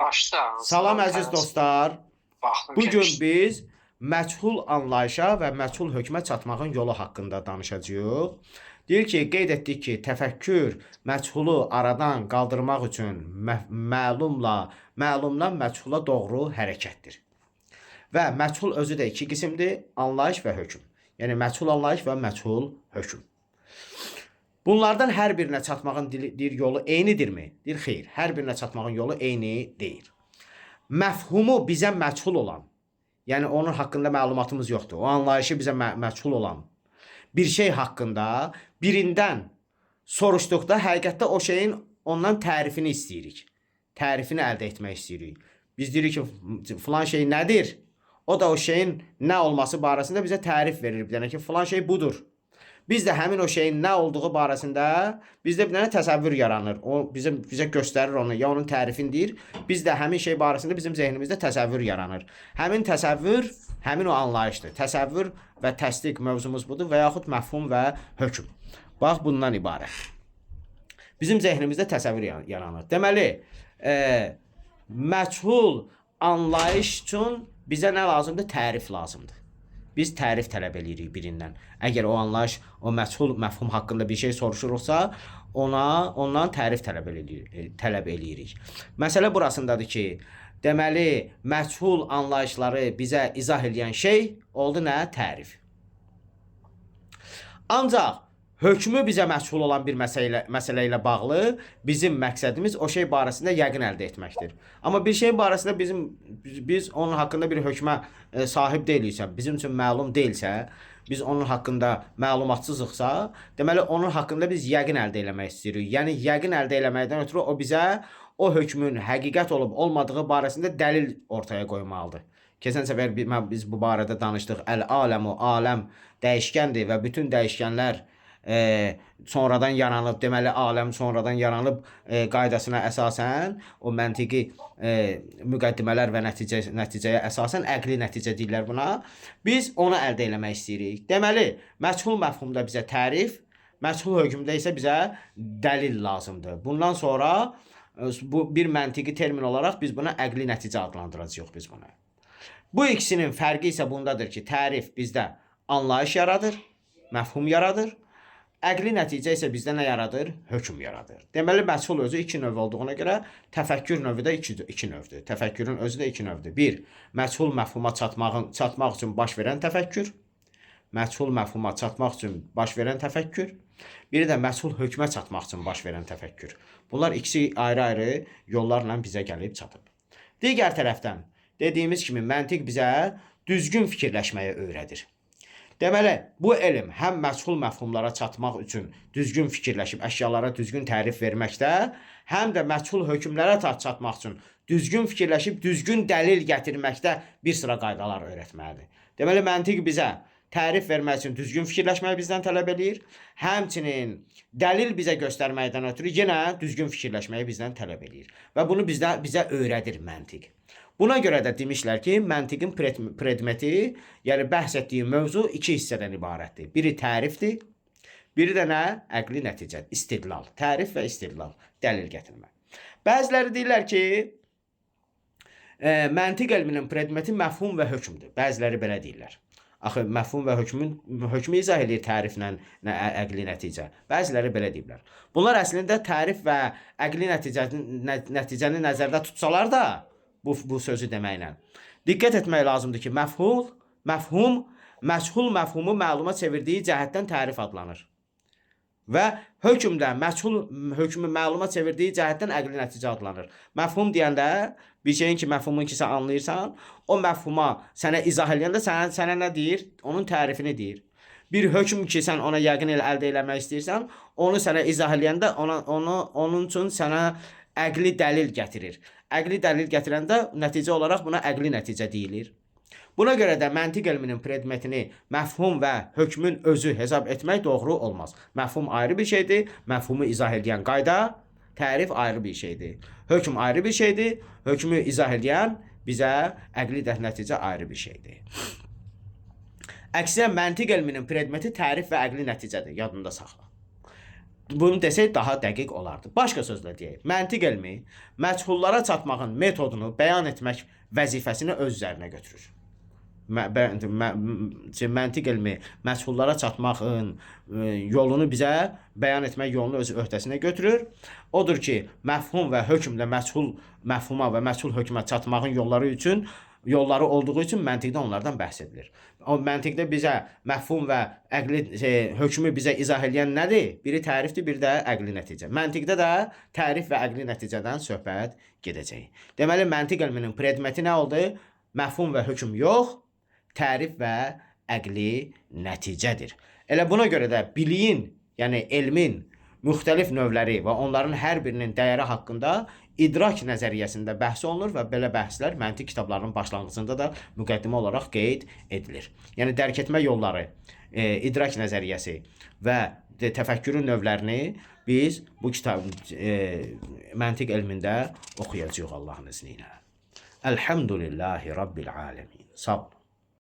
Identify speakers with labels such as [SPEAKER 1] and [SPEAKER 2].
[SPEAKER 1] Başda.
[SPEAKER 2] Salam əziz dostlar.
[SPEAKER 1] Baxdım
[SPEAKER 2] Bugün
[SPEAKER 1] ki,
[SPEAKER 2] biz məchul anlayışa və məchul hökmə çatmağın yolu haqqında danışacağıq. Deyir ki, qeyd etdik ki, təfəkkür məchulu aradan qaldırmaq üçün məlumdan məchula doğru hərəkətdir. Və məchul özü də iki qismdir, anlayış və hökm. Yəni məchul anlayış və məchul hökm. Bunlardan hər birinə çatmağın yolu eynidirmi? Deyir, xeyr. Hər birinə çatmağın yolu eyni deyil. Məfhumu bizə məchul olan, yəni onun haqqında məlumatımız yoxdur. O anlayışı bizə məchul olan bir şey haqqında birindən soruşduqda həqiqətdə o şeyin ondan tərifini istəyirik. Tərifini əldə etmək istəyirik. Biz deyirik ki, filan şey nədir? O da o şeyin nə olması barəsində bizə tərif verir. Yəni ki, filan şey budur. Biz də həmin o şeyin nə olduğu barəsində bizdə bir dənə təsəvvür yaranır. O bizə göstərir onu, ya onun tərifini deyir. Biz də həmin şey barəsində bizim zehnimizdə təsəvvür yaranır. Həmin təsəvvür, həmin o anlayışdır. Təsəvvür və təsdiq mövzumuz budur və yaxud məfhum və hökm. Bax, bundan ibarət. Bizim zehnimizdə təsəvvür yaranır. Deməli, məchul anlayış üçün bizə nə lazımdır? Tərif lazımdır. Biz tərif tələb edirik birindən. Əgər o anlayış, o məchul məfhum haqqında bir şey soruşuruqsa, ondan tərif tələb edirik. Məsələ burasındadır ki, deməli, məchul anlayışları bizə izah edən şey oldu nə? Tərif. Ancaq hökmü bizə məchul olan bir məsələ ilə bağlı bizim məqsədimiz o şey barəsində yəqin əldə etməkdir. Amma bir şey barəsində biz onun haqqında bir hökmə sahib deyiliksə, bizim üçün məlum deyilsə, biz onun haqqında məlumatsızıqsa, deməli onun haqqında biz yəqin əldə etmək istəyirik. Yəni yəqin əldə etməkdən ötürü o bizə o hökmün həqiqət olub olmadığı barəsində dəlil ortaya qoymalıdır. Keçən səfər biz bu barədə danışdıq. Əl-aləmu, aləm dəyişkəndir və bütün dəyişkənlər sonradan yaranıb, deməli aləm sonradan yaranıb qaydasına əsasən, o məntiqi müqəddimələr və nəticəyə əsasən əqli nəticə deyirlər buna. Biz onu əldə etmək istəyirik. Deməli, məchul məfhumda bizə tərif, məchul hökmdə isə bizə dəlil lazımdır. Bundan sonra bu bir məntiqi termin olaraq biz buna əqli nəticə adlandıracağıq biz buna. Bu ikisinin fərqi isə bundadır ki, tərif bizdə anlayış yaradır, məfhum yaradır. Əqli nəticə isə bizdə nə yaradır? Hökm yaradır. Deməli, məchul özü iki növ olduğuna görə təfəkkür növü də iki növdür. Təfəkkürün özü də iki növdür. Bir, məchul məfhuma çatmaq üçün baş verən təfəkkür. Məchul məfhuma çatmaq üçün baş verən təfəkkür. Biri də məchul hökmə çatmaq üçün baş verən təfəkkür. Bunlar ikisi ayrı-ayrı yollarla bizə gəlib çatıb. Digər tərəfdən, dediyimiz kimi məntiq bizə düzgün fikirləşməyi öyrədir. Deməli, bu elm həm məchul məfhumlara çatmaq üçün düzgün fikirləşib əşyalara düzgün tərif verməkdə, həm də məchul hökmlərə çatmaq üçün düzgün fikirləşib düzgün dəlil gətirməkdə bir sıra qaydalar öyrətməlidir. Deməli, məntiq bizə tərif vermək üçün düzgün fikirləşməyi bizdən tələb edir, həmçinin dəlil bizə göstərməkdən ötürü yenə düzgün fikirləşməyi bizdən tələb edir. Və bunu bizə öyrədir məntiq. Buna görə də demişlər ki, məntiqin predmeti, yəni bəhs etdiyi mövzu iki hissədən ibarətdir. Biri tərifdir, biri də nə? Əqli nəticə, istidlal. Tərif və istidlal, dəlil gətirmək. Bəziləri deyirlər ki, məntiq elminin predmeti məfhum və hökmdür. Bəziləri belə deyirlər. Axı, məfhum və hökmü izah edir təriflə əqli nəticə. Bəziləri belə deyirlər. Bunlar əslində tərif və əqli nəticəni nəzərdə tutsalar da, bu sözü deməklə. Diqqət etmək lazımdır ki, məfhum, məchul məfhumu məluma çevirdiyi cəhətdən tərif adlanır. Və hökm də məchul hökmü məluma çevirdiyi cəhətdən əqli nəticə adlanır. Məfhum deyəndə, bir şeyin ki, məfhumun ki, sən anlayırsan, o məfhuma sənə izah edəndə sənə nə deyir? Onun tərifini deyir. Bir hökm ki, sən ona yəqin əldə etmək istəyirsən, onu sənə izah edəndə onun üçün sənə əqli dəlil gətirir. Əqli dəlil gətirəndə nəticə olaraq buna əqli nəticə deyilir. Buna görə də məntiq elminin predmetini məfhum və hökmün özü hesab etmək doğru olmaz. Məfhum ayrı bir şeydir, məfhumu izah edən qayda, tərif ayrı bir şeydir. Hökm ayrı bir şeydir, hökmü izah edən bizə əqli nəticə ayrı bir şeydir. . 。 . Bunu desək daha dəqiq olardı. Başqa sözlə deyək, məntiq elmi məchullara çatmağın metodunu bəyan etmək vəzifəsini öz üzərinə götürür. Məntiq elmi məchullara çatmağın yolunu bizə bəyan etmək yolunu öz öhdəsinə götürür. Odur ki, məfhum və hökmlə məchul məfhuma və məchul hökmə çatmağın yolları olduğu üçün məntiqdə onlardan bəhs edilir. O məntiqdə bizə məfhum və əqli hökmü bizə izah edən nədir? Biri tərifdir, biri də əqli nəticə. Məntiqdə də tərif və əqli nəticədən söhbət gedəcək. Deməli, məntiq elminin predmeti nə oldu? Məfhum və hökm yox, tərif və əqli nəticədir. Elə buna görə də biliyin, yəni elmin müxtəlif növləri və onların hər birinin dəyəri haqqında idrak nəzəriyyəsində bəhs olunur və belə bəhslər məntiq kitablarının başlanğıcında da müqəddimə olaraq qeyd edilir. Yəni dərk etmə yolları, idrak nəzəriyyəsi və təfəkkürün növlərini biz bu kitab məntiq elmində oxuyacağıq Allahın izni ilə. Elhamdülillahi Rabbil alemin. Sağ olun.